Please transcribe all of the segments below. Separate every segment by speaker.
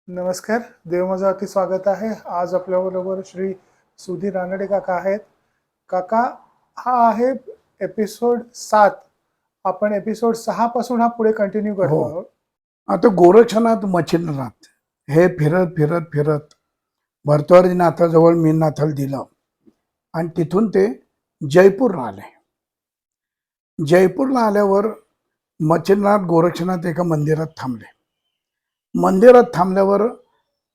Speaker 1: नमस्कार. देवमाझावरती स्वागत आहे. आज आपल्याबरोबर श्री सुधीर रानडे काका आहेत. काका, हा आहे एपिसोड 7. आपण एपिसोड 6 पासून हा पुढे कंटिन्यू करतो
Speaker 2: हो.
Speaker 1: आहोत.
Speaker 2: आता गोरक्षनाथ मच्छिंद्रनाथ हे फिरत फिरत फिरत भरतवारीनाथाजवळ मीननाथाला दिलं आणि तिथून ते जयपूरला आले. जयपूरला आल्यावर मच्छिंद्रनाथ गोरक्षनाथ एका मंदिरात थांबले. मंदिरात थांबल्यावर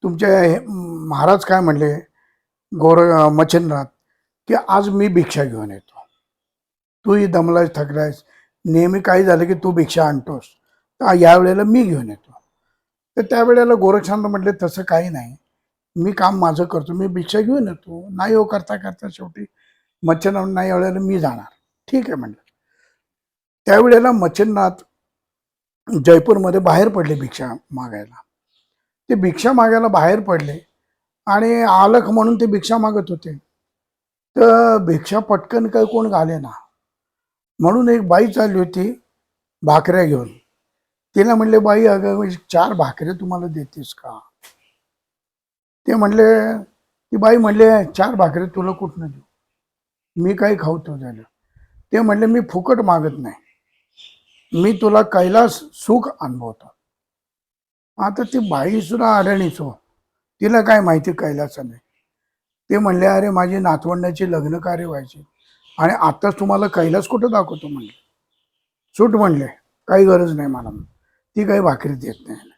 Speaker 2: तुमचे महाराज काय म्हणले मच्छिंद्रनाथ की आज मी भिक्षा घेऊन येतो, तूही दमलायस थकलायस, नेहमी काही झालं की तू भिक्षा आणतोस, तर यावेळेला मी घेऊन येतो. तर त्यावेळेला गोरक्षनाथ म्हटले तसं काही नाही, मी काम माझं करतो, मी भिक्षा घेऊन येतो. नाही हो करता करता शेवटी मच्छिंद्रनाथ नाही यावेळेला मी जाणार. ठीक आहे म्हणलं. त्यावेळेला मच्छिंद्रनाथ जयपूरमध्ये बाहेर पडले भिक्षा मागायला. ते भिक्षा मागायला बाहेर पडले आणि आलख म्हणून ते भिक्षा मागत होते. तर भिक्षा पटकन काही कोण घाले ना, म्हणून एक बाई चालली होती भाकऱ्या घेऊन. तिला म्हणले, बाई अगं 4 भाकऱ्या तुम्हाला देतेस का? ते म्हणले, ती बाई म्हणले 4 भाकऱ्या तुला कुठनं देऊ, मी काही खाऊ तो झालं. ते म्हणले, मी फुकट मागत नाही, मी तुला कैलास सुख अनुभवतो. आता ती बाई सुद्धा अडाणीच हो, तिला काय माहिती कैलासाने. ते म्हणले, अरे माझी नातवंडाची लग्न कार्य व्हायची आणि आताच तुम्हाला कैलास कुठं दाखवतो म्हणले. सूट म्हणले, काही गरज नाही मला, ती काही भाकरी देत नाही.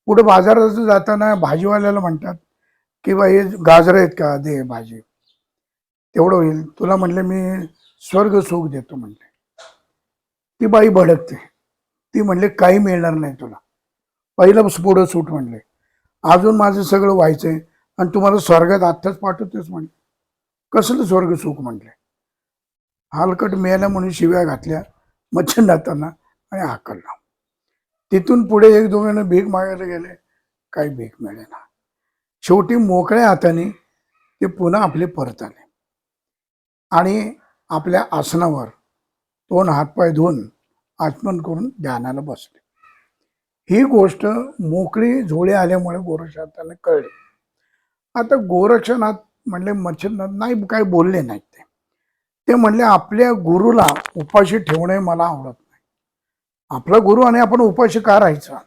Speaker 2: पुढे बाजारात जाताना भाजीवाल्याला म्हणतात की बाई हे गाजर आहेत का, दे भाजी, तेवढं होईल. तुला म्हणले मी स्वर्ग सुख देतो म्हणले. ती बाई भडकते, ती म्हणले काही मिळणार नाही तुला, पहिलं पुढं सूट म्हणले, अजून माझं सगळं व्हायचंय आणि तुम्हाला स्वर्गात आत्ताच पाठवतेस म्हणले. कसलं स्वर्ग सुख म्हणले. हलकट मेला म्हणून शिव्या घातल्या मच्छिंद्रनाथांना आणि हाकलला. तिथून पुढे एक दोघांना भीक मागायला गेले, काही भीक मिळेना. शेवटी मोकळ्या हाताने ते पुन्हा आपले परत आले आणि आपल्या आसनावर तोंड हातपाय धुवून आचमन करून ध्यानाला बसले. ही गोष्ट मोकळी झोळी आल्यामुळे गोरक्षनाथांना कळली. आता गोरक्षनाथ म्हणले मच्छिंद्रनाथ नाही, काही बोलले नाहीत. ते म्हणले, आपल्या गुरुला उपाशी ठेवणे मला आवडत नाही. आपला गुरु आणि आपण उपाशी का राहायचं?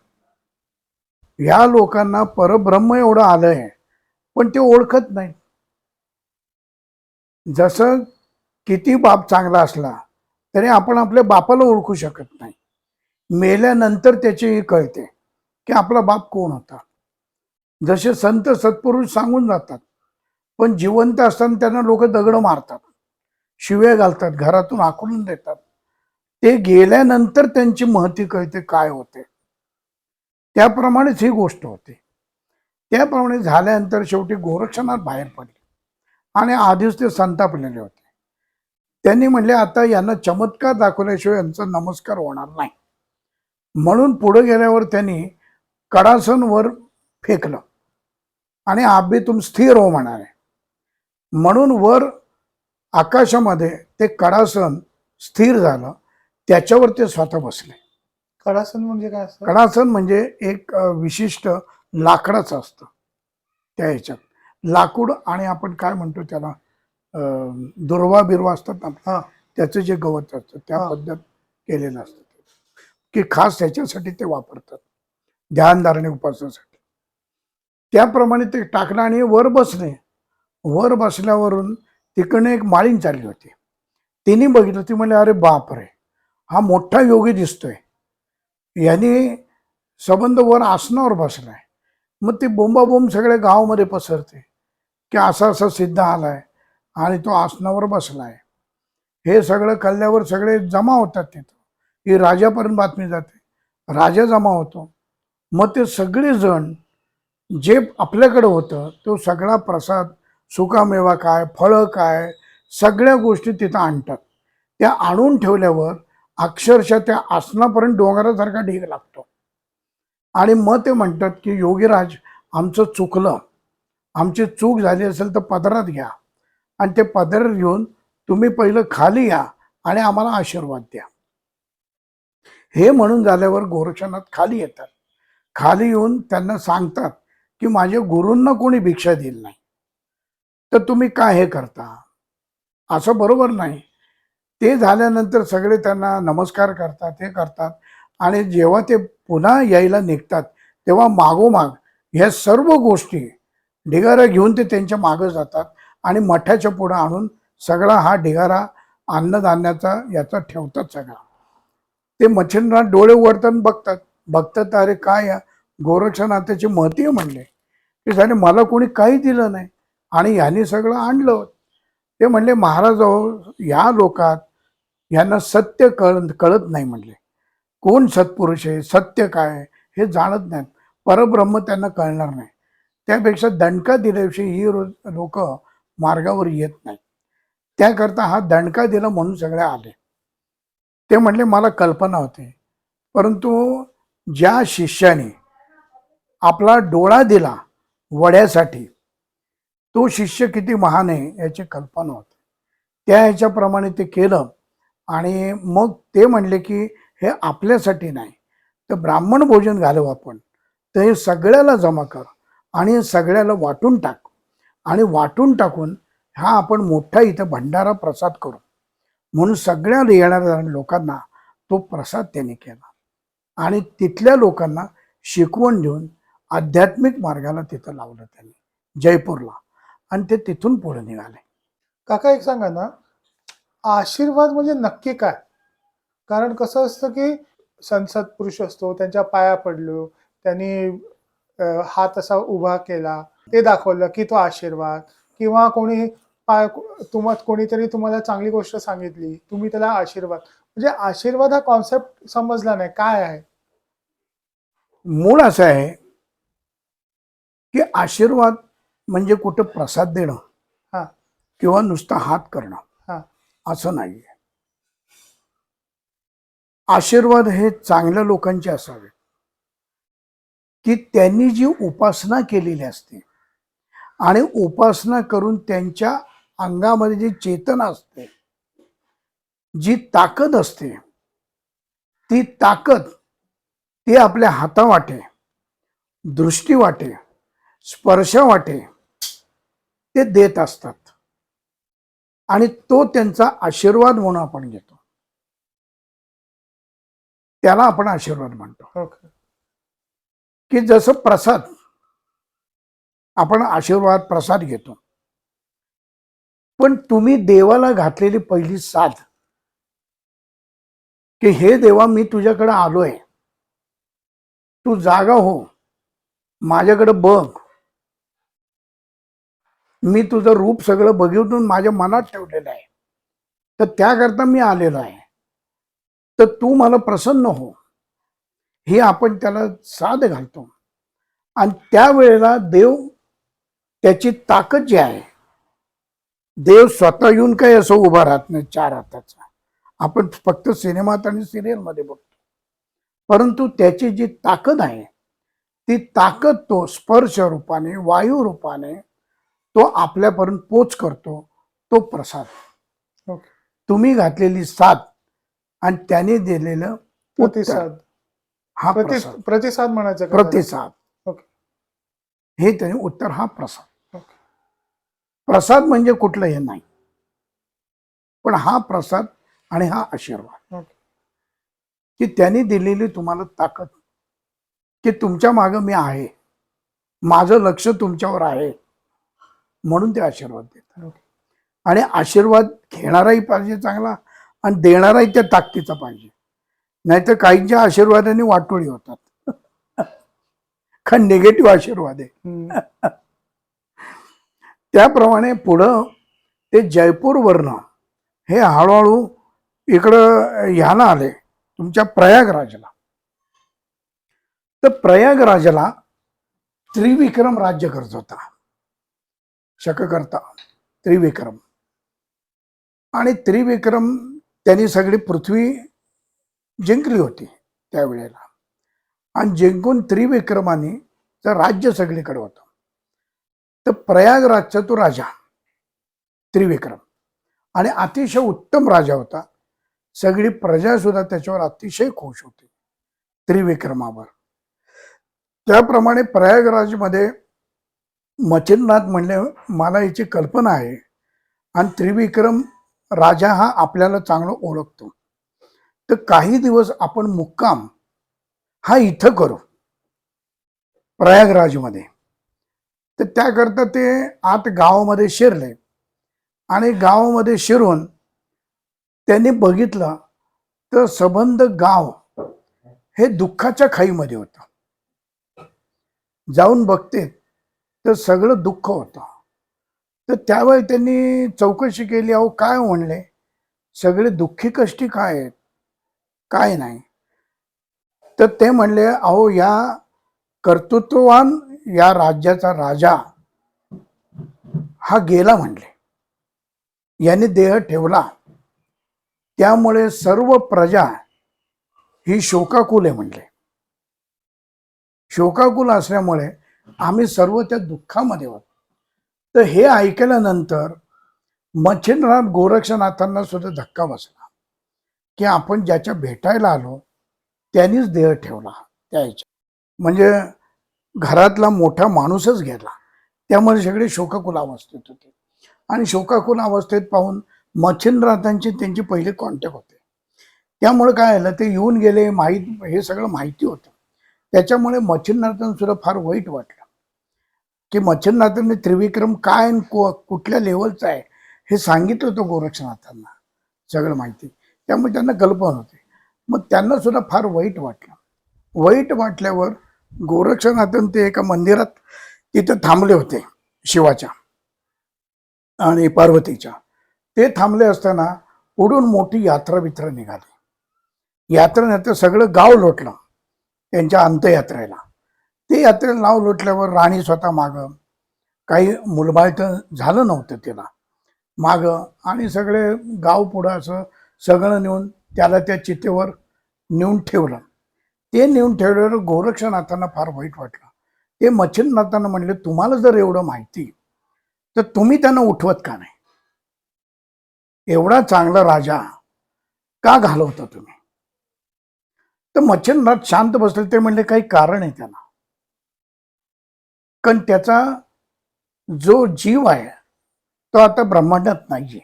Speaker 2: या लोकांना परब्रह्म एवढं आलंय पण ते ओळखत नाही. जसं किती बाप चांगला असला तरी आपण आपल्या बापाला ओळखू शकत नाही. मेल्यानंतर त्याची कळते की आपला बाप कोण होता. जसे संत सत्पुरुष सांगून जातात, पण जिवंत असताना त्यांना लोक दगड मारतात, शिव्या घालतात, घरातून हाकलून देतात. ते गेल्यानंतर त्यांची महती कळते काय होते. त्याप्रमाणेच ही गोष्ट होते. त्याप्रमाणे झाल्यानंतर शेवटी गोरक्षनाथ बाहेर पडले आणि आधीच ते संतापलेले होते. त्यांनी म्हणले, आता यांना चमत्कार दाखवल्याशिवाय यांचा नमस्कार होणार नाही. म्हणून पुढे गेल्यावर त्यांनी कडासन वर फेकलं आणि आबी तुम स्थिर हो म्हणाले. म्हणून वर आकाशामध्ये ते कडासन स्थिर झालं, त्याच्यावर ते स्वतः बसले.
Speaker 1: कडासन म्हणजे काय असतं?
Speaker 2: कडासन म्हणजे एक विशिष्ट लाकडाचं असतं. त्या ह्याच्यात लाकूड आणि आपण काय म्हणतो त्याला, दुर्वा बिरवा असतात ना, त्याचं जे गवत असतं त्या पद्धत केलेलं असतं की खास त्याच्यासाठी ते वापरतात, ध्यानधारणे उपासनासाठी. त्याप्रमाणे ते टाकलं आणि वर बसले. वर बसल्यावरून तिकडनं एक माळीण चालली होती. तिने बघितलं, ती म्हणले, अरे बाप रे, हा मोठा योगी दिसतोय, यांनी संबंध वर आसनावर बसलाय. मग ती बोंबाबोंब सगळ्या गावामध्ये पसरते की असा असा सिद्ध आलाय आणि तो आसनावर बसलाय. हे सगळं कळल्यावर सगळे जमा होतात तिथं, ही राजापर्यंत बातमी जाते, राजा जमा होतो. मग ते सगळे जण जे आपल्याकडे होतं तो सगळा प्रसाद, सुकामेवा काय, फळं काय, सगळ्या गोष्टी तिथं आणतात. त्या आणून ठेवल्यावर अक्षरशः त्या आसनापर्यंत डोंगरासारखा ढीग लागतो. आणि मग ते म्हणतात की योगीराज, आमचं चुकलं, आमची चूक झाली असेल तर पदरात घ्या आणि ते पदर घेऊन तुम्ही पहिलं खाली या आणि आम्हाला आशीर्वाद द्या. हे म्हणून झाल्यावर गोरक्षनाथ खाली येतात. खाली येऊन त्यांना सांगतात की माझ्या गुरूंना कोणी भिक्षा दिली नाही, तर तुम्ही काय हे करता? असं बरोबर नाही. ते झाल्यानंतर सगळे त्यांना नमस्कार करतात, हे करतात आणि जेव्हा ते पुन्हा यायला निघतात तेव्हा मागोमाग ह्या सर्व गोष्टी ढिगारा घेऊन ते त्यांच्या मागं जातात आणि मठाच्या पुढे आणून सगळा हा ढिगारा अन्नधान्याचा याचा ठेवतात सगळा. ते मच्छिंद्रनाथ डोळे उघडताना बघतात, बघतात अरे काय या गोरक्षनाथाची महती म्हणले की झाले मला कोणी काही दिलं नाही आणि यांनी सगळं आणलं. ते म्हणले महाराज या लोकात यांना सत्य कळत नाही म्हणले. कोण सत्पुरुष आहे, सत्य काय आहे हे जाणत नाहीत, परब्रह्म त्यांना कळणार नाही. त्यापेक्षा दणका दिल्याविषयी ही लोक मार्गावर येत नाही. त्याकरता हा दणका दिला म्हणून सगळे आले. ते म्हणले मला कल्पना होती, परंतु ज्या शिष्याने आपला डोळा दिला वड्यासाठी तो शिष्य किती महान आहे याची कल्पना होती. त्या ह्याच्याप्रमाणे ते केलं आणि मग ते म्हणले की हे आपल्यासाठी नाही तर ब्राह्मण भोजन घालू आपण, तर हे सगळ्याला जमा कर आणि सगळ्याला वाटून टाक आणि वाटून टाकून हा आपण मोठा इथं भंडारा प्रसाद करू म्हणून सगळ्या येणाऱ्या लोकांना तो प्रसाद त्यांनी केला आणि तिथल्या लोकांना शिकवण देऊन आध्यात्मिक मार्गाला तिथं लावलं त्यांनी जयपूरला आणि ते तिथून पुढे निघाले.
Speaker 1: काका एक सांगा ना, आशीर्वाद म्हणजे नक्की काय? कारण कसं असतं की संसद पुरुष असतो, त्यांच्या पाया पडलो, त्यांनी हात असा उभा केला, ते दाखवलं की तो आशीर्वाद. किंवा कोणी कोणीतरी तुम्हाला चांगली गोष्ट सांगितली, तुम्ही त्याला आशीर्वाद. म्हणजे आशीर्वाद हा कॉन्सेप्ट समजला नाही, काय आहे?
Speaker 2: मूळ असं आहे की आशीर्वाद म्हणजे कुठं प्रसाद देणं
Speaker 1: हा
Speaker 2: किंवा नुसता हात करणं
Speaker 1: हा
Speaker 2: असं नाहीये. आशीर्वाद हे चांगल्या लोकांचे असावे की त्यांनी जी उपासना केलेली असते आणि उपासना करून त्यांच्या अंगामध्ये जी चेतना असते, जी ताकद असते, ती ताकद ती आपल्या हातावाटे, दृष्टीवाटे, स्पर्शावाटे ते देत असतात आणि तो त्यांचा आशीर्वाद म्हणून आपण घेतो, त्याला आपण आशीर्वाद म्हणतो.
Speaker 1: ओके.
Speaker 2: की जसं प्रसाद आपण आशीर्वाद प्रसाद घेतो, पण तुम्ही देवाला घातलेली पहिली साध की हे देवा मी तुझ्याकडे आलोय, तू जागा हो, माझ्याकडे बघ, मी तुझं रूप सगळं बघितून माझ्या मनात ठेवलेलं आहे, तर त्याकरता मी आलेलो आहे, तर तू मला प्रसन्न हो, हे आपण त्याला साध घालतो. आणि त्यावेळेला देव त्याची ताकद जी आहे, देव स्वतः येऊन काही असं उभा राहत नाही चार हाताचा, आपण फक्त सिनेमात आणि सिरियलमध्ये बघतो, परंतु त्याची जी ताकद आहे ती ताकद तो स्पर्श रूपाने, वायू रूपाने तो आपल्यापर्यंत पोच करतो. तो प्रसाद,
Speaker 1: ओके.
Speaker 2: तुम्ही घातलेली साथ आणि त्याने दिलेलं उत्तर,
Speaker 1: प्रतिसाद.
Speaker 2: हा प्रसाद,
Speaker 1: प्रतिसाद म्हणायचं का त्याला?
Speaker 2: प्रतिसाद.
Speaker 1: ओके.
Speaker 2: हे त्याने उत्तर, हा प्रसाद.
Speaker 1: ओके.
Speaker 2: प्रसाद म्हणजे कुठलं हे नाही, पण हा प्रसाद आणि हा आशीर्वाद
Speaker 1: ओके.
Speaker 2: की त्यांनी दिलेली तुम्हाला ताकद की तुमच्या मागे मी आहे, माझं लक्ष तुमच्यावर आहे म्हणून ते आशीर्वाद देतात.
Speaker 1: ओके.
Speaker 2: आणि आशीर्वाद घेणाराही पाहिजे चांगला आणि देणाराही त्या ताकदीचा पाहिजे, नाहीतर काहींच्या आशीर्वादाने वाटोळी होतात. हा निगेटिव्ह आशीर्वाद आहे.
Speaker 1: हम्म.
Speaker 2: त्याप्रमाणे पुढं ते जयपूरवरनं हे हळूहळू इकडं ह्याला आले तुमच्या प्रयागराजला. तर प्रयागराजला त्रिविक्रम राज्य करत होता, शककर्ता त्रिविक्रम. आणि त्रिविक्रम त्यांनी सगळी पृथ्वी जिंकली होती त्यावेळेला, आणि जिंकून त्रिविक्रमाने राज्य सगळीकडे होतं. तर प्रयागराजचा तो राजा त्रिविक्रम आणि अतिशय उत्तम राजा होता. सगळी प्रजा सुद्धा त्याच्यावर अतिशय खुश होती त्रिविक्रमावर. त्याप्रमाणे प्रयागराजमध्ये मच्छिंद्रनाथ म्हणले मला याची कल्पना आहे आणि त्रिविक्रम राजा हा आपल्याला चांगला ओळखतो, तर काही दिवस आपण मुक्काम हा इथं करू प्रयागराजमध्ये. तर त्याकरता ते आत गावामध्ये शिरले आणि गावामध्ये शिरून त्यांनी बघितलं तर सबंध गाव हे दुःखाच्या खाईमध्ये होतं. जाऊन बघते तर सगळं दुःख होतं. तर त्यावेळी त्यांनी चौकशी केली, अहो काय म्हणले, सगळे दुःखी कष्टी काय आहेत, काय नाही. तर ते म्हणले, अहो या कर्तृत्ववान या राज्याचा राजा हा गेला म्हणले, याने देह ठेवला, त्यामुळे सर्व प्रजा ही शोकाकुल आहे म्हणले. शोकाकुल असल्यामुळे आम्ही सर्व त्या दुःखामध्ये होतो. तर हे ऐकल्यानंतर मच्छिंद्रनाथ गोरक्षनाथांना सुद्धा धक्का बसला की आपण ज्याच्या भेटायला आलो त्यांनीच देह ठेवला त्याच्या, म्हणजे घरातला मोठा माणूसच गेला. त्यामुळे सगळे शोकाकुल अवस्थेत होते आणि शोकाकुल अवस्थेत पाहून मच्छिंद्रनाथांचे त्यांचे पहिले कॉन्टॅक्ट होते. त्यामुळे काय झालं, ते येऊन गेले, हे सगळं माहिती होतं. त्याच्यामुळे मच्छिंद्रनाथांना सुद्धा फार वाईट वाटलं की मच्छिंद्रनाथांनी त्रिविक्रम काय कुठल्या लेवलचा आहे हे सांगितलं होतं गोरक्षनाथांना सगळं माहिती. त्यामुळे त्यांना कल्पना होती. मग त्यांना सुद्धा फार वाईट वाटलं. वाईट वाटल्यावर गोरक्षनाथन ते एका मंदिरात तिथे थांबले होते, शिवाच्या आणि पार्वतीच्या. ते थांबले असताना पुढून मोठी यात्रा निघाली. यात्रेनंतर सगळं गाव लोटलं त्यांच्या अंत्ययात्रेला. ते यात्रेला नाव लोटल्यावर राणी स्वतः माग, काही मुलबाळ तर झालं नव्हतं तिला माग, आणि सगळे गाव पुढं असं सगळं नेऊन त्याला त्या चितेवर नेऊन ठेवलं. ते नेऊन ठेवल्यावर गोरक्षनाथांना फार वाईट वाटलं. ते मच्छिंद्रनाथांना म्हणले, तुम्हाला जर एवढं माहिती तर तुम्ही त्यांना उठवत का नाही, एवढा चांगला राजा का घालवता तुम्ही. तर मच्छिंद्रनाथ शांत बसले. ते म्हणले काही कारण आहे त्याला, कारण त्याचा जो जीव आहे तो आता ब्रह्मांडात नाहीये,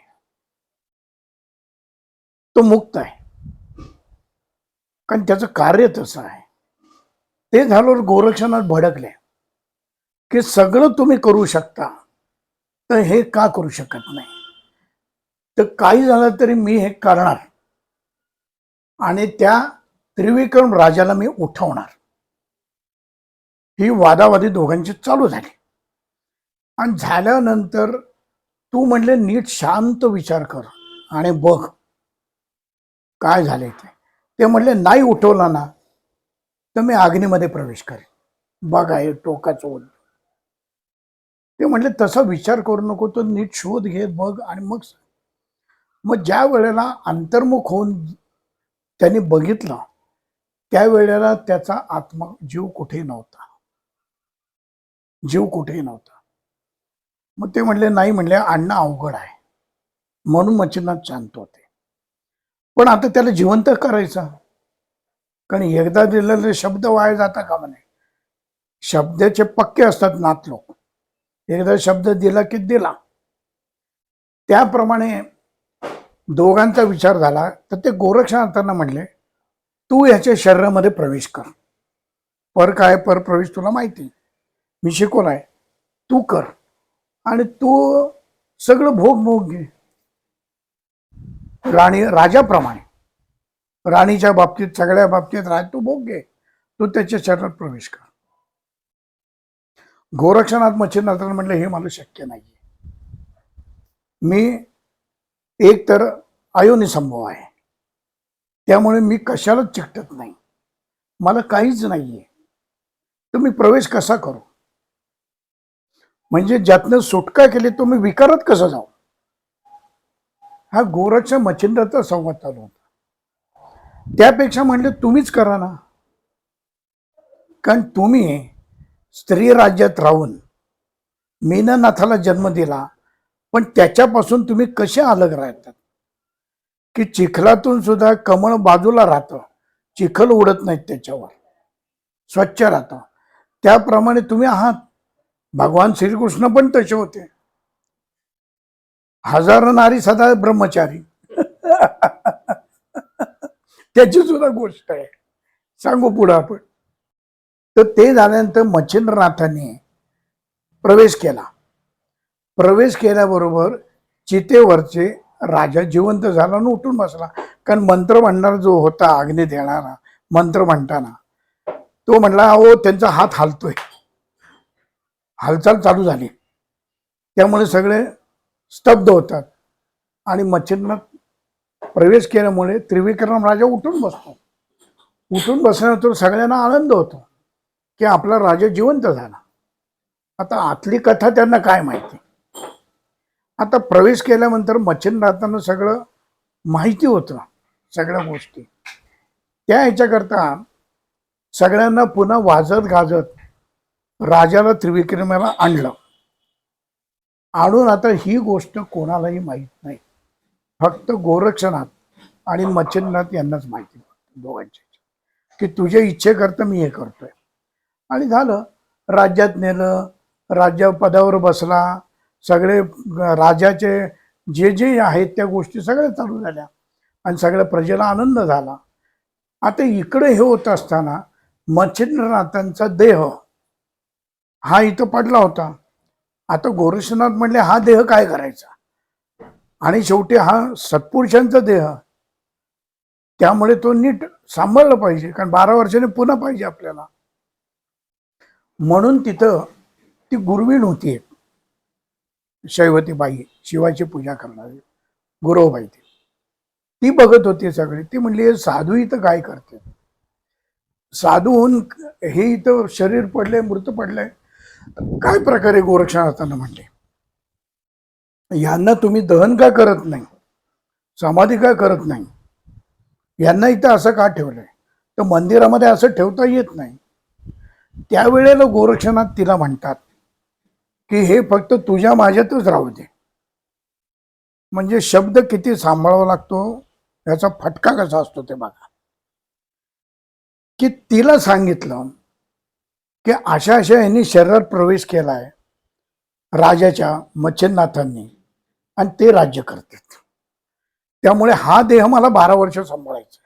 Speaker 2: तो मुक्त आहे, कारण त्याचं कार्य तसं आहे. ते झाल्यावर गोरक्षनाथ भडकले की सगळं तुम्ही करू शकता तर हे का करू शकत नाही. तर काही झालं तरी मी हे करणार आणि त्या त्रिविक्रम राजाला मी उठवणार. ही वादावादी दोघांची चालू झाली आणि झाल्यानंतर तू म्हणले नीट शांत विचार कर आणि बघ काय झाले. ते म्हणले नाही उठवला ना तर मी अग्नीमध्ये प्रवेश करेन. बघा हे टोकाचं ओझ. ते म्हणले तसा विचार करू नको, तो नीट शोध घे, बघ आणि मग ज्या वेळेला अंतर्मुख होऊन त्यांनी बघितलं त्यावेळेला त्याचा आत्मा जीव कुठेही नव्हता, जीव कुठेही नव्हता. मग ते म्हणले नाही, म्हणले आणणं अवघड आहे. म्हणून मच्छिंद्रनाथ शांत होते. पण आता त्याला जिवंत करायचं, कारण एकदा दिलेले शब्द वाया जाता कामा नये. शब्दाचे पक्के असतात नाथ लोक, एकदा शब्द दिला की दिला. त्याप्रमाणे दोघांचा विचार झाला. तर ते गोरक्षनाथांना म्हणले तू ह्याच्या शरीरामध्ये प्रवेश कर. पर काय परप्रवेश तुला माहिती, मी शिकवलाय, तू कर आणि तू सगळं भोग घे राजाप्रमाणे. राणीच्या बाबतीत सगळ्या बाबतीत तू भोग घे, तू त्याच्या शरीरात प्रवेश कर. गोरक्षनाथ मच्छिंद्रनाथांना म्हणले हे मला शक्य नाहीये, मी एक तर अयोनिसंभव आहे, त्यामुळे मी कशालाच चिकटत नाही, मला काहीच नाहीये, तर मी प्रवेश कसा करू. म्हणजे ज्यातनं सुटका केली तो मी विकारात कसं जाऊ. हा गोरक्ष मच्छिंद्राचा संवाद चालू होता. त्यापेक्षा म्हणले तुम्हीच करा ना, कारण तुम्ही स्त्री राज्यात राहून मीननाथाला जन्म दिला, पण त्याच्यापासून तुम्ही कसे अलग राहतात की चिखलातून सुद्धा कमळ बाजूला राहतं, चिखल उडत नाहीत त्याच्यावर, स्वच्छ राहतं. त्याप्रमाणे तुम्ही आहात. भगवान श्रीकृष्ण पण तसे होते. हजारो नारी सदा ब्रह्मचारी. त्याची सुद्धा गोष्ट आहे, सांगू पुढे आपण. तर ते झाल्यानंतर मच्छिंद्रनाथांनी प्रवेश केला. प्रवेश केल्याबरोबर चितेवरचे राजा जिवंत झाला आणि उठून बसला. कारण मंत्र म्हणणारा जो होता, अग्नी देणारा मंत्र म्हणताना, तो म्हणला अहो त्यांचा हात हालतोय. हालचाल चालू झाली, त्यामुळे सगळे स्तब्ध होतात. आणि मच्छिंद्रनाथ प्रवेश केल्यामुळे त्रिविक्रम राजा उठून बसतो. उठून बसल्यानंतर सगळ्यांना आनंद होतो की आपला राजा जिवंत झाला. आता आतली कथा त्यांना काय माहिती. आता प्रवेश केल्यानंतर मच्छिंद्रनाथांना सगळं माहिती होतं, सगळ्या गोष्टी. त्या ह्याच्याकरता सगळ्यांना पुन्हा वाजत गाजत राजाला त्रिविक्रमाला आणलं. आणून आता ही गोष्ट कोणालाही माहीत नाही, फक्त गोरक्षनाथ आणि मच्छिंद्रनाथ यांनाच माहिती, दोघांची, की तुझ्या इच्छेकरता मी हे करतोय. आणि झालं, राज्यात नेलं, राज्य पदावर बसला. सगळे राजाचे जे जे आहेत त्या गोष्टी सगळ्या चालू झाल्या आणि सगळ्या प्रजेला आनंद झाला. आता इकडे हे होत असताना मच्छिंद्रनाथांचा देह हा इथं पडला होता. आता गोरक्षनाथ म्हणले हा देह काय करायचा, आणि शेवटी हा सत्पुरुषांचा देह, त्यामुळे तो नीट सांभाळला पाहिजे, कारण 12 वर्षाने पुन्हा पाहिजे आपल्याला. म्हणून तिथं ती गुरवीण होती, शैवतीबाई, शिवाची पूजा करणारी गुरवबाई. ती बघत होती सगळे. ती म्हणली साधू इथं काय करते, साधू होऊन हे इथं शरीर पडले, मृत पडले, काय प्रकारे. गोरक्षनाथांना म्हणले यांना तुम्ही दहन का करत नाही, समाधी का करत नाही, यांना इथं असं का ठेवलंय, तर मंदिरामध्ये असं ठेवता येत नाही. त्यावेळेला गोरक्षनाथ तिला म्हणतात की हे फक्त तुझ्या माझ्यातच राहू दे. म्हणजे शब्द किती सांभाळावा लागतो, याचा फटका कसा असतो ते बघा. की तिला सांगितलं की अशा अशा यांनी शरीरात प्रवेश केलाय राजाच्या, मच्छिंद्रनाथांनी, आणि ते राज्य करतात. त्यामुळे हा देह मला 12 वर्ष सांभाळायचा,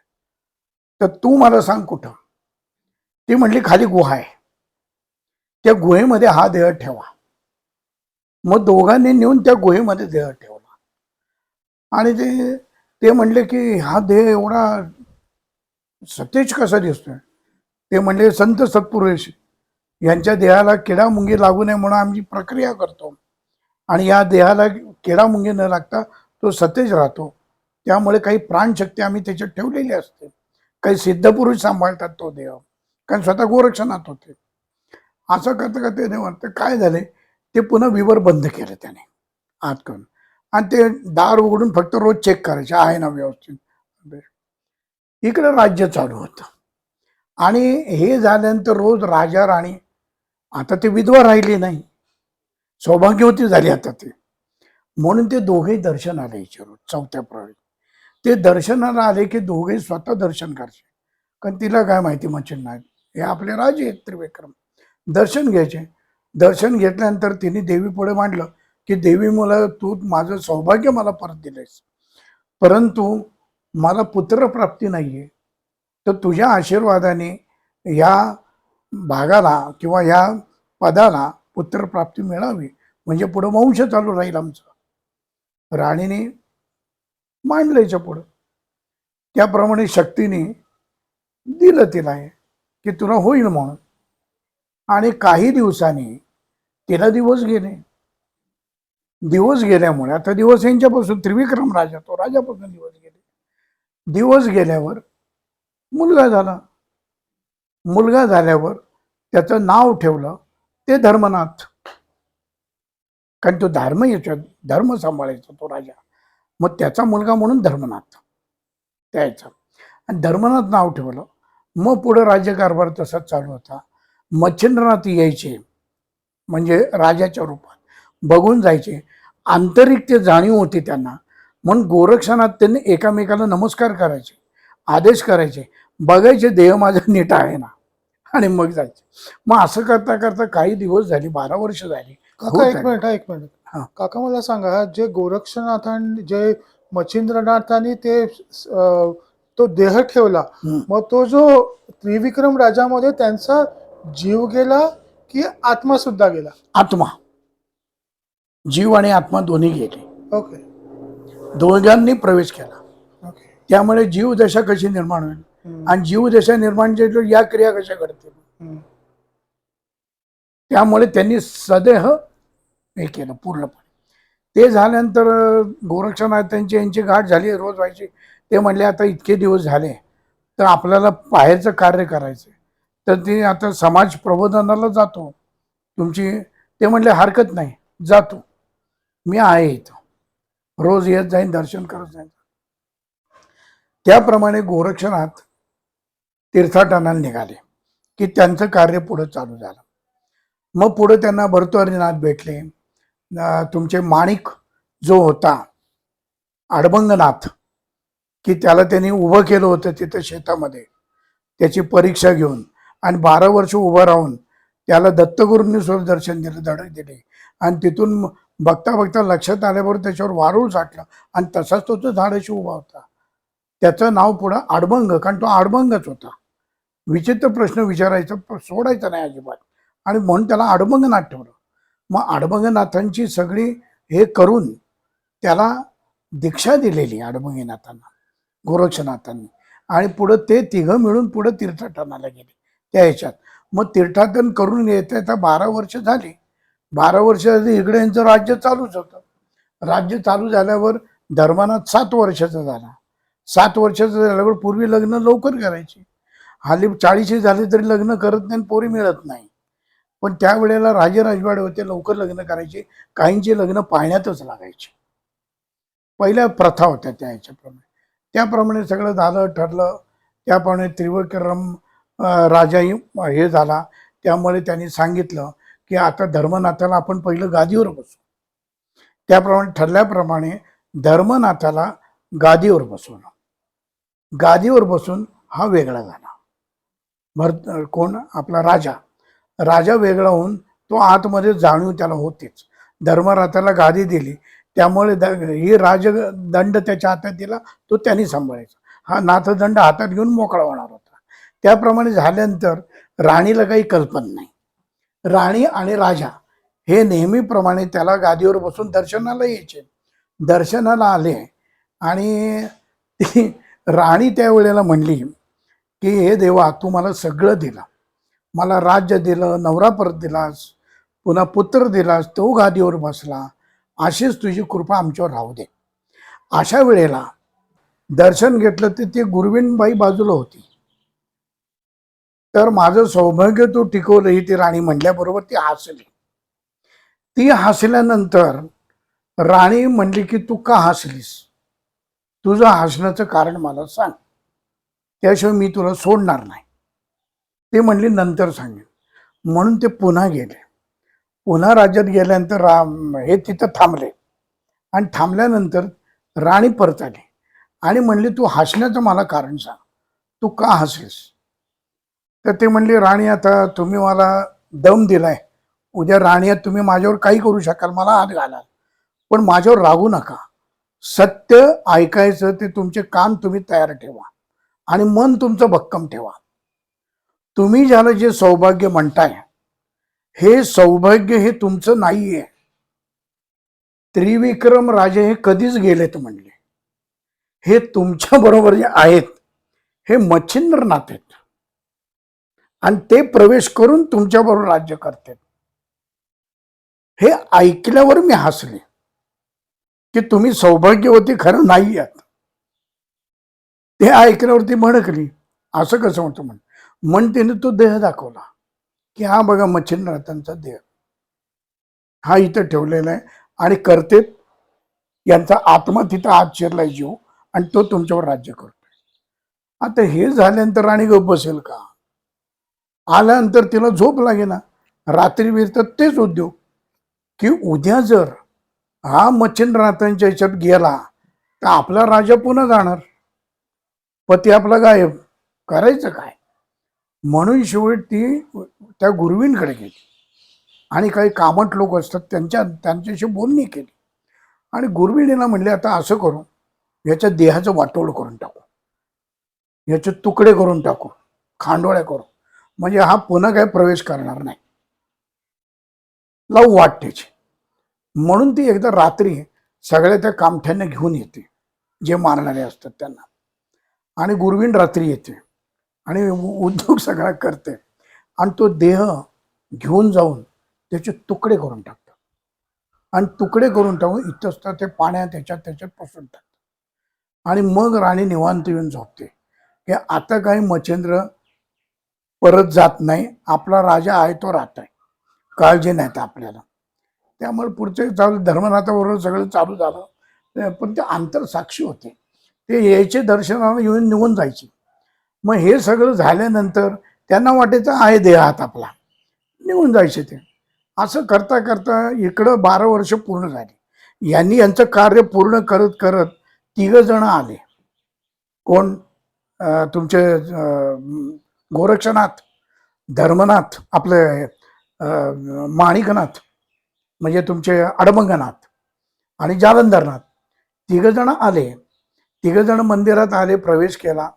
Speaker 2: तर तू मला सांग कुठं. ती म्हणली खाली गुहा आहे, त्या गुहेमध्ये हा देह ठेवा. मग दोघांनी नेऊन त्या गुहेमध्ये देह ठेवला. आणि ते म्हणले की हा देह एवढा सतेज कसा दिसतोय. ते म्हणले संत सत्पुरुष यांच्या देहाला किडा मुंगी लागू नये म्हणून आम्ही प्रक्रिया करतो, आणि या देहाला किडा मुंगी न लागता तो सतेज राहतो. त्यामुळे काही प्राणशक्ती आम्ही त्याच्यात ठेवलेली असते. काही सिद्धपुरुष सांभाळतात तो देह, कारण स्वतः गोरक्षनाथ होते. असं करता करता ते म्हणते काय झाले, ते पुन्हा विवर बंद केलं त्याने आत करून, आणि ते दार उघडून फक्त रोज चेक करायचे आहे ना व्यवस्थित. इकडे राज्य चालू होतं. आणि हे झाल्यानंतर रोज राजा राणी, आता ते विधवा राहिली नाही, सौभाग्यवती झाली आता ते. म्हणून ते दोघेही दर्शनाला यायचे रोज. चौथ्या प्रहरी ते दर्शनाला आले की दोघे स्वतः दर्शन करायचे, कारण तिला काय माहिती मच्छिंद्रनाथ हे आपले राजे आहेत त्रिविक्रम. दर्शन घ्यायचे. दर्शन घेतल्यानंतर तिने देवी पुढे मांडलं की देवी, मला तू माझं सौभाग्य मला परत दिलंयस, परंतु मला पुत्रप्राप्ती नाहीये, तर तुझ्या आशीर्वादाने या भागाला किंवा या पदाला पुत्रप्राप्ती मिळावी, म्हणजे पुढं वंश चालू राहील आमचं. राणीने मांडलं याच्या पुढं. त्याप्रमाणे शक्तीने दिलं तिला की तुला होईल म्हणून. आणि काही दिवसांनी तिला दिवस गेले. दिवस गेल्यामुळे, आता दिवस यांच्यापासून त्रिविक्रम राजा, तो राजापासून दिवस गेले. दिवस गेल्यावर मुलगा झाला. मुलगा झाल्यावर त्याचं नाव ठेवलं ते धर्मनाथ, कारण तो धर्म सांभाळायचा तो राजा. मग त्याचा मुलगा म्हणून धर्मनाथ त्याचा, आणि धर्मनाथ नाव ठेवलं. मग पुढे राज्यकारभार तसाच चालू होता. मच्छिंद्रनाथ यायचे, म्हणजे राजाच्या रूपात बघून जायचे. आंतरिक ते जाणीव होती त्यांना, म्हणून गोरक्षनाथ त्यांनी एकामेकाला नमस्कार करायचे, आदेश करायचे, बघायचे देह माझा नीट आहे ना. आणि मग जायचे. मग असं करता करता काही दिवस झाली, 12 वर्ष झाली.
Speaker 1: काका
Speaker 2: होत
Speaker 1: एक
Speaker 2: आली.
Speaker 1: मिनिट एक मिनिट.
Speaker 2: हा.
Speaker 1: काका मला सांगा, जे गोरक्षनाथांनी जे मच्छिंद्रनाथांनी ते तो देह ठेवला,
Speaker 2: हम्म.
Speaker 1: मग तो जो त्रिविक्रम राजामध्ये त्यांचा जीव गेला की आत्मा सुद्धा गेला?
Speaker 2: आत्मा, जीव आणि आत्मा दोन्ही गेले,
Speaker 1: ओके
Speaker 2: दोघांनी प्रवेश केला.
Speaker 1: ओके.
Speaker 2: त्यामुळे जीव दशा कशी निर्माण होईल
Speaker 1: हम्म,
Speaker 2: आणि जीव दशा निर्माण झाली या क्रिया कशा घडतील.
Speaker 1: हम्म.
Speaker 2: त्यामुळे त्यांनी सदेह हे केलं पूर्णपणे. ते झाल्यानंतर गोरक्षनाथांची यांची गाठ झाली, रोज व्हायची. ते म्हणले आता इतके दिवस झाले तर आपल्याला बाहेरचं कार्य करायचं, तर ते आता समाज प्रबोधनाला जातो तुमची. ते म्हणले हरकत नाही, जातो, मी आहे इथं, रोज येत जाईन, दर्शन करत जाईन. त्याप्रमाणे गोरक्षनाथ तीर्थाटनाला निघाले की त्यांचं कार्य पुढे चालू झालं. मग पुढे त्यांना भर्तृहरीनाथ भेटले. तुमचे माणिक जो होता अडबंगनाथ, की त्याला त्यांनी उभं केलं होतं तिथं शेतामध्ये, त्याची परीक्षा घेऊन, आणि 12 वर्ष उभं राहून त्याला दत्तगुरूंनी स्वतः दर्शन दिलं, धडक दिले. आणि तिथून बघता बघता लक्षात आल्याबरोबर त्याच्यावर वारूळ साठलं आणि तसाच तो झाडाशी उभा होता. त्याचं नाव पुढं अडबंग, कारण तो अडबंगच होता. विचित्र प्रश्न विचारायचा, सोडायचा नाही अजिबात, आणि म्हणून त्याला अडबंगनाथ ठेवलं. मग अडबंगनाथांची सगळी हे करून त्याला दीक्षा दिलेली अडबंगनाथांना, गोरक्षनाथांनी. आणि पुढं ते तिघं मिळून पुढं तीर्थाटनाला गेले त्या ह्याच्यात. मग तीर्थाटन करून येता येता 12 वर्ष झाली. 12 वर्ष इकडे यांचं राज्य चालूच होतं. राज्य चालू झाल्यावर धर्मनाथ 7 वर्षाचा झाला. 7 वर्षाचं झाल्यावर पूर्वी लग्न लवकर करायची. हल्ली 40 झाले तरी लग्न करत नाही, पोरी मिळत नाही. पण त्यावेळेला राजे राजवाडे होते, लवकर लग्न करायचे. काहींची लग्न पाळण्यातच लागायची. पहिल्या प्रथा होत्या त्या ह्याच्याप्रमाणे. त्याप्रमाणे सगळं झालं, ठरलं. त्याप्रमाणे त्रिविक्रम राजाही हे झाला. त्यामुळे त्यांनी सांगितलं की आता धर्मनाथाला आपण पहिलं गादीवर बसू. त्याप्रमाणे ठरल्याप्रमाणे धर्मनाथाला गादीवर बसवलं. गादीवर बसून हा वेगळा झाला. कोण? आपला राजा. राजा वेगळा होऊन तो आतमध्ये जाणीव त्याला होतीच. धर्मनाथाला गादी दिली, त्यामुळे ही राजदंड त्याच्या हातात दिला, तो त्यांनी सांभाळायचा. हा नाथदंड हातात घेऊन मोकळा होणार होता. त्याप्रमाणे झाल्यानंतर राणीला काही कल्पना नाही. राणी आणि राजा हे नेहमीप्रमाणे त्याला गादीवर बसून दर्शनाला यायचे. दर्शनाला आले आणि ती राणी त्यावेळेला म्हणली की हे देवा, तू मला सगळं दिलं, मला राज्य दिलं, नवरा परत दिलास, पुन्हा पुत्र दिलास, तो गादीवर बसला, अशीच तुझी कृपा आमच्यावर राहू दे. अशा वेळेला दर्शन घेतलं तर ती गुरवीनबाई बाजूला होती. तर माझं सौभाग्य तू टिकवलं, ही ती राणी म्हटल्याबरोबर ती हसली. ती हसल्यानंतर राणी म्हणली की तू का हसलीस, तुझं हसण्याचं कारण मला सांग, त्याशिवाय मी तुला सोडणार नाही. ते म्हणली नंतर सांगेन. म्हणून ते पुन्हा गेले. पुन्हा राज्यात गेल्यानंतर हे तिथं थांबले. आणि थांबल्यानंतर राणी परत आली आणि म्हणली तू हसण्याचं मला कारण सांग, तू का हसलीस. तर ते म्हणली राणी, आता तुम्ही मला दम दिलाय, उद्या राणी तुम्ही माझ्यावर काही करू शकाल, मला हात घालाल, पण माझ्यावर रागू नका. सत्य ऐकायचं ते तुमचे कान तुम्ही तयार ठेवा आणि मन तुमचं भक्कम ठेवा. तुम्ही ज्याला जे सौभाग्य म्हणताय, हे सौभाग्य हे तुमचं नाहीये. त्रिविक्रम राजे हे कधीच गेलेत म्हणले. हे तुमच्या बरोबर जे आहेत हे मच्छिंद्रनाथ आहेत आणि ते प्रवेश करून तुमच्या बरोबर राज्य करतात. हे ऐकल्यावर मी हसले की तुम्ही सौभाग्यवती खरं नाही आहात. ते ऐकल्यावरती भडकली, असं कसं म्हणतो म्हणतेने तो देह दाखवला की हा बघा मच्छिंद्रनाथांचा देह, हा इथं ठेवलेला आहे आणि करते यांचा आत्मा तिथं आत शिरलाय जीव आणि तो तुमच्यावर राज्य करतोय. आता हे झाल्यानंतर राणी गप्प बसेल का? आल्यानंतर तिला झोप लागेना. रात्री तर तेच उद्योग की उद्या जर हा मच्छिंद्रनाथांच्या ह्याच्यात गेला तर आपला राजा पुन्हा जाणार, पती आपला गायब, करायचं काय. म्हणून शेवटी ती त्या गुरुवींकडे गेली आणि काही कामट लोक असतात त्यांच्याशी बोलणी केली आणि गुरुविणीला म्हणले आता असं करू, याच्या देहाचं वाटोळ करून टाकू, याचे तुकडे करून टाकू, खांडोळ्या करू, म्हणजे हा पुन्हा काही प्रवेश करणार नाही, लावू वाट त्याची. म्हणून ती एकदा रात्री सगळ्या त्या कामठ्यांना घेऊन येते, जे मारणारे असतात त्यांना, आणि गुरुवीण रात्री येते आणि उद्योग सगळा करते आणि तो देह घेऊन जाऊन त्याचे तुकडे करून टाकतात आणि तुकडे करून टाकून इतस्त ते पाण्यात त्याच्यात पसरून टाकतात आणि मग राणी निवांत येऊन झोपते की आता काही मच्छिंद्र परत जात नाही, आपला राजा आहे तो राहत आहे, काळजी नाही तर आपल्याला. त्यामुळे पुढचे चालू धर्मनाथाबरोबर सगळं चालू झालं, पण ते आंतरसाक्षी होते, ते यायचे दर्शनाला येऊन निघून जायचे. मग हे सगळं झाल्यानंतर त्यांना वाटायचं आहे देहात आपला, निघून जायचे ते. असं करता करता इकडं 12 वर्ष पूर्ण झाली. यांनी यांचं कार्य पूर्ण करत करत 3 जण आले. कोण? तुमचे गोरक्षनाथ, धर्मनाथ, आपले माणिकनाथ म्हणजे तुमचे अडमंगनाथ आणि जालंधरनाथ. 3 जण आले. 3 जण मंदिरात आले, प्रवेश केला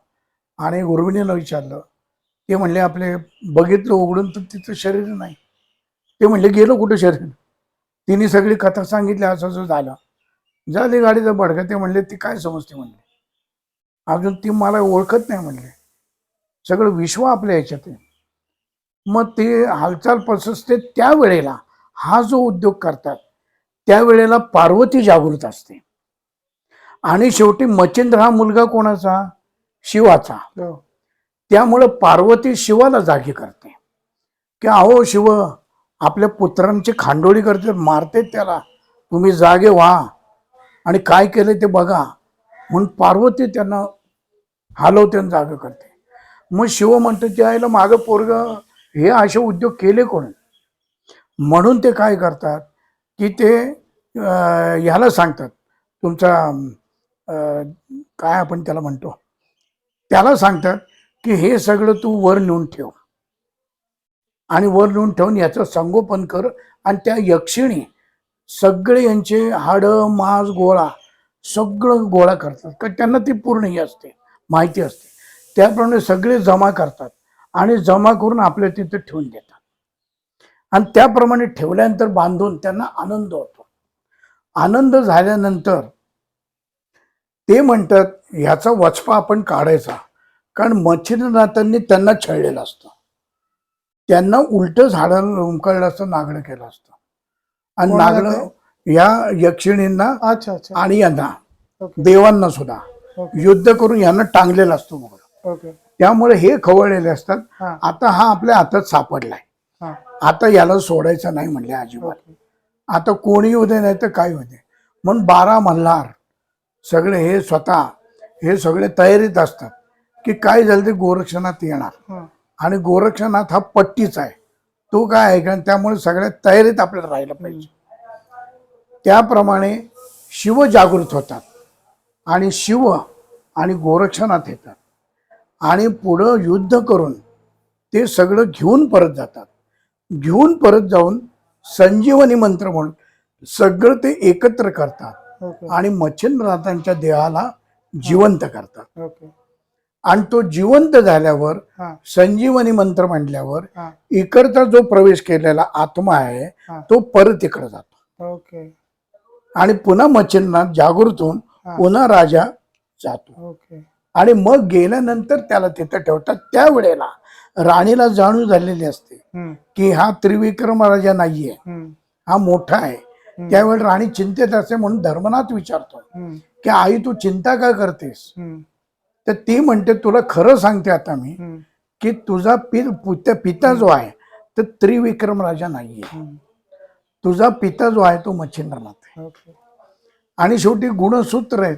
Speaker 2: आणि गुरुविणीला विचारलं. ते म्हणले आपले बघितलं उघडून तर तिचं शरीर नाही. ते म्हणले गेलं कुठं शरीर? तिने सगळी कथा सांगितली, असं असं झालं. झाली गाडीचा भडका. ते म्हणले ती काय समजते म्हणले, अजून ती मला ओळखत नाही म्हणले, सगळं विश्व आपल्या ह्याच्यात आहे. मग ते हालचाल पसरते त्यावेळेला हा जो उद्योग करतात त्यावेळेला पार्वती जागृत असते आणि शेवटी मच्छिंद्र हा मुलगा कोणाचा? शिवाचा. त्यामुळे पार्वती शिवाला जागी करते की अहो शिव, आपल्या पुत्रांची खांडोळी करते, मारते त्याला, तुम्ही जागे व्हा आणि काय केले ते बघा. म्हणून पार्वती त्यांना हलवते आणि जाग करते. मग शिव म्हणतो ते आईला माझं पोरग हे असे उद्योग केले कोण? म्हणून ते काय करतात की ते ह्याला सांगतात, तुमचा काय आपण त्याला म्हणतो, त्याला सांगतात की हे सगळं तू वर नेऊन ठेव आणि वर नेऊन ठेवून याचं संगोपन कर. आणि त्या यक्षिणी सगळे यांचे हाडं मांस गोळा सगळं गोळा करतात, कारण त्यांना ती पूर्ण ही असते, माहिती असते. त्याप्रमाणे सगळे जमा करतात आणि जमा करून आपल्या तिथे ठेवून देतात आणि त्याप्रमाणे ठेवल्यानंतर बांधून त्यांना आनंद होतो. आनंद झाल्यानंतर ते म्हणतात ह्याचा वचपा आपण काढायचा, कारण मच्छिंद्रनाथांनी त्यांना छळलेलं असतं, त्यांना उलट झाडाला उमकळलं असतं, नागडं केलं असतं. आणि नागडं या यक्षिणींना आणि यांना देवांना सुद्धा युद्ध करून यांना टांगलेलं असतो मग. त्यामुळे हे खवळलेले असतात. आता हा आपल्या हातात सापडलाय, आता याला सोडायचं नाही म्हणले अजिबात. आता कोणी येऊ दे नाही तर काय होऊ दे. म्हणून 12 मल्हार सगळे हे स्वतः हे सगळे तयारीत असतात की काय झालं ते गोरक्षनाथ येणार आणि गोरक्षनाथ हा पट्टीचा आहे, तो काय आहे का, त्यामुळे सगळ्या तयारीत आपल्याला राहिलं पाहिजे. त्याप्रमाणे शिव जागृत होतात आणि शिव आणि गोरक्षनाथ येतात आणि पुढं युद्ध करून ते सगळं घेऊन परत जातात. घेऊन परत जाऊन संजीवनी मंत्र म्हणून सगळं ते एकत्र करतात आणि मच्छिंद्रनाथांच्या देहाला जिवंत करतात. आणि तो जिवंत झाल्यावर संजीवनी मंत्र म्हटल्यावर इकडचा जो प्रवेश केलेला आत्मा आहे तो परत इकडे जातो आणि पुन्हा मच्छिंद्रनाथ जागृत होऊन पुन्हा राजा जातो. आणि मग गेल्यानंतर त्याला तिथं ठेवतात. त्यावेळेला राणीला जाणीव झालेली असते की हा त्रिविक्रम राजा नाहीये, हा मोठा आहे. त्यावेळी राणी चिंतेत असते. म्हणून धर्मनाथ विचारतो की आई तू चिंता का करतेस? तर ती म्हणते तुला खरं सांगते आता मी की तुझा पिता जो आहे तो त्रिविक्रम राजा नाहीये, तुझा पिता जो आहे तो मच्छिंद्रनाथ आहे. आणि शेवटी गुणसूत्र आहेत,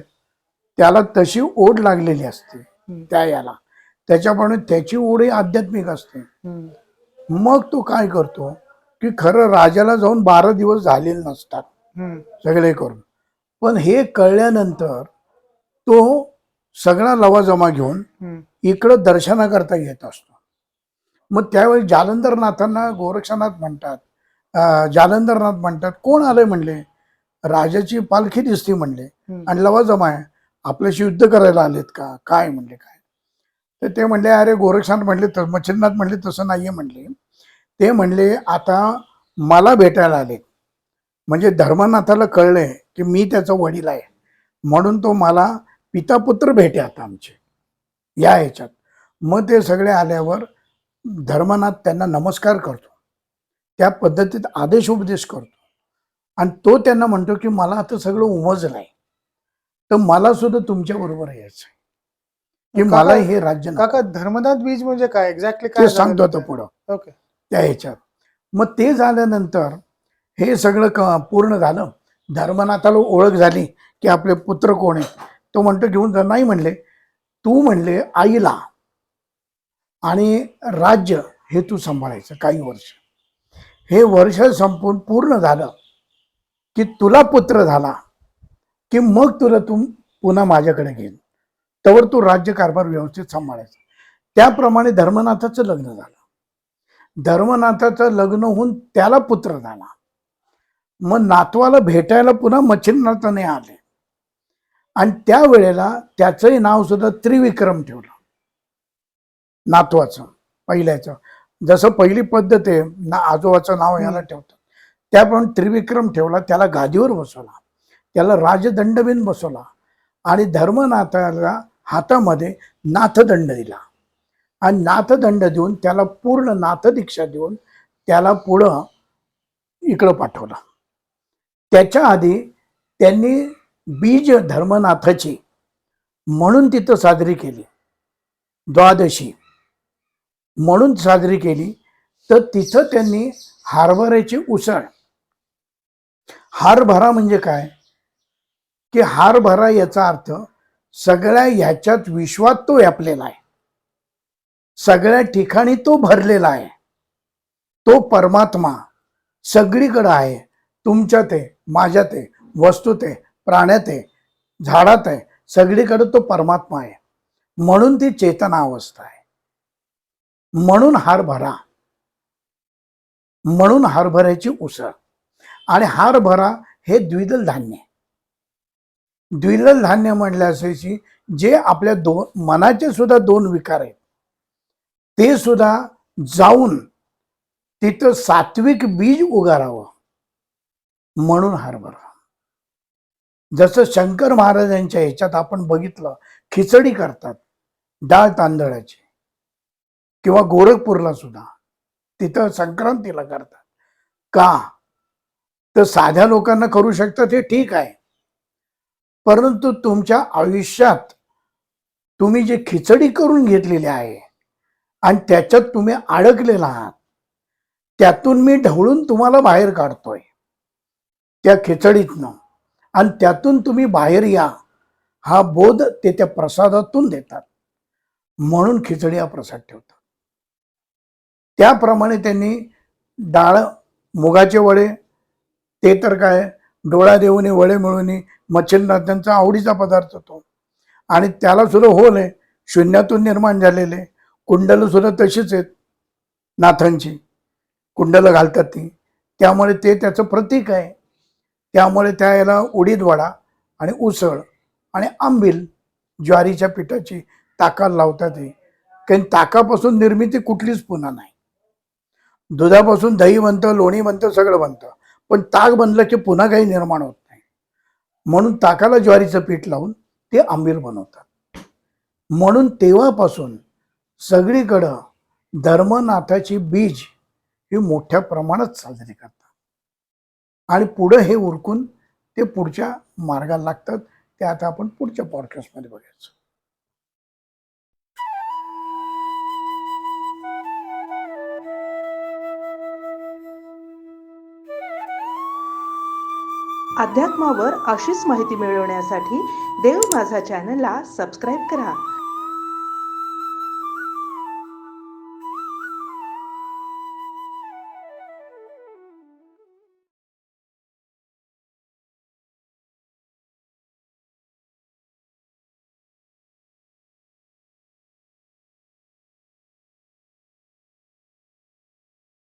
Speaker 2: त्याला तशी ओढ लागलेली असते त्या याला, त्याच्यामुळे त्याची ओढ आध्यात्मिक असते. मग तो काय करतो की खरं राजाला जाऊन 12 दिवस झालेले नसतात सगळे करून, पण हे कळल्यानंतर तो सगळा लवाजमा घेऊन इकडं दर्शनाकरता येत असतो. मग त्यावेळी जालंधरनाथांना गोरक्षनाथ म्हणतात, जालंधरनाथ म्हणतात. कोण आलंय म्हणले, राजाची पालखी दिसती म्हणले आणि लवाजमा आहे, आपल्याशी युद्ध करायला आलेत का काय म्हणले. काय तर ते म्हणले, अरे गोरक्षनाथ म्हणले, मच्छिंद्रनाथ म्हणले तसं नाहीये म्हणले. ते म्हणले आता मला भेटायला आले, म्हणजे धर्मनाथाला कळलंय की मी त्याचा वडील आहे, म्हणून तो मला पिता पुत्र भेटे आता आमचे या ह्याच्यात. मग ते सगळे आल्यावर धर्मनाथ त्यांना नमस्कार करतो, त्या पद्धतीत आदेश उपदेश करतो आणि तो त्यांना म्हणतो की मला आता सगळं उमजलंय, तर मला सुद्धा तुमच्या बरोबर यायचंय की मला हे राज्य
Speaker 1: काका धर्मनाथ बीज म्हणजे काय एक्झॅक्टली
Speaker 2: ते
Speaker 1: काय
Speaker 2: सांगतो आता पुढं.
Speaker 1: ओके.
Speaker 2: त्या ह्याच्यात मग ते झाल्यानंतर हे सगळं पूर्ण झालं, धर्मनाथाला ओळख झाली की आपले पुत्र कोण आहे. तो म्हणतो घेऊन जा. नाही म्हणले, तू म्हणले आईला आणि राज्य हे तू सांभाळायचं काही वर्ष. हे वर्ष संपून पूर्ण झालं की तुला पुत्र झाला की मग तुला तू पुन्हा माझ्याकडे घेईन, तवर तू राज्यकारभार व्यवस्थित सांभाळायचा. त्याप्रमाणे धर्मनाथाचं लग्न झालं. धर्मनाथाचं लग्न होऊन त्याला पुत्र झाला. मग नातवाला भेटायला पुन्हा मच्छिंद्रनाथाने आले आणि त्यावेळेला त्याचंही नाव सुद्धा त्रिविक्रम ठेवलं नातवाचं पहिल्याचं. जसं पहिली पद्धत आहे ना, आजोबाचं नाव याला ठेवतात, त्याप्रमाणे त्रिविक्रम ठेवला. त्याला गादीवर बसवला, त्याला राजदंडबिन बसवला आणि धर्मनाथाला हातामध्ये नाथदंड दिला आणि नाथदंड देऊन त्याला पूर्ण नाथदीक्षा देऊन त्याला पुढं इकडं पाठवलं. त्याच्या आधी त्यांनी बीज धर्मनाथाची म्हणून तिथं साजरी केली, द्वादशी म्हणून साजरी केली. तर तिथं त्यांनी हरभऱ्याची उसळ, हरभरा म्हणजे काय की हरभरा याचा अर्थ सगळ्या ह्याच्यात विश्वात तो व्यापलेला आहे, सगळ्या ठिकाणी तो भरलेला आहे, तो परमात्मा सगळीकडे आहे, तुमच्यात आहे, माझ्यात आहे, वस्तूत आहे, प्राण्यात आहे, झाडात आहे, सगळीकडे तो परमात्मा आहे. म्हणून ती चेतना अवस्था आहे. म्हणून हरभरा, म्हणून हरभऱ्याची उसळ. आणि हरभरा हे द्विदल धान्य. द्विदल धान्य म्हणल्याशी जे आपल्या मनाचे सुद्धा दोन विकार आहेत ते सुद्धा जाऊन तिथं सात्विक बीज उगारावं म्हणून हरभरा. जसं शंकर महाराजांच्या ह्याच्यात आपण बघितलं, खिचडी करतात डाळ तांदळाची, किंवा गोरखपूरला सुद्धा तिथं संक्रांतीला करतात. का तर साध्या लोकांना करू शकतात हे ठीक आहे, परंतु तुमच्या आयुष्यात तुम्ही जे खिचडी करून घेतलेली आहे आणि त्याच्यात तुम्ही अडकलेला आहात, त्यातून मी ढवळून तुम्हाला बाहेर काढतोय त्या खिचडीतनं आणि त्यातून तुम्ही बाहेर या हा बोध ते त्या प्रसादातून देतात. म्हणून खिचडी हा प्रसाद ठेवतात. त्याप्रमाणे त्यांनी डाळ, मुगाचे वडे, ते तर काय डोळा देऊनी वडे मिळून मच्छिंद्रनाथांचा आवडीचा पदार्थ तो. आणि त्याला सुद्धा होल आहे, शून्यातून निर्माण झालेले. कुंडलं सुद्धा तशीच आहेत, नाथांची कुंडलं घालतात ती, त्यामुळे ते त्याचं प्रतीक आहे. त्यामुळे त्या याला उडीद वडा आणि उसळ आणि आंबील ज्वारीच्या पिठाची ताकाला लावतात. कारण ताकापासून निर्मिती कुठलीच पुन्हा नाही. दुधापासून दही बनतं, लोणी बनतं, सगळं बनतं, पण ताक बनलं की पुन्हा काही निर्माण होत नाही. म्हणून ताकाला ज्वारीचं पीठ लावून ते आंबील बनवतात. म्हणून तेव्हापासून सगळीकडं धर्मनाथाची बीज ही मोठ्या प्रमाणात साजरी करतात आणि पुढं हे उरकून ते पुढच्या मार्गाला लागतात. ते आता आपण पुढच्या पॉडकास्टमध्ये बघायचं.
Speaker 3: अध्यात्मावर अशीच माहिती मिळवण्यासाठी देव माझा चॅनलला सबस्क्राईब करा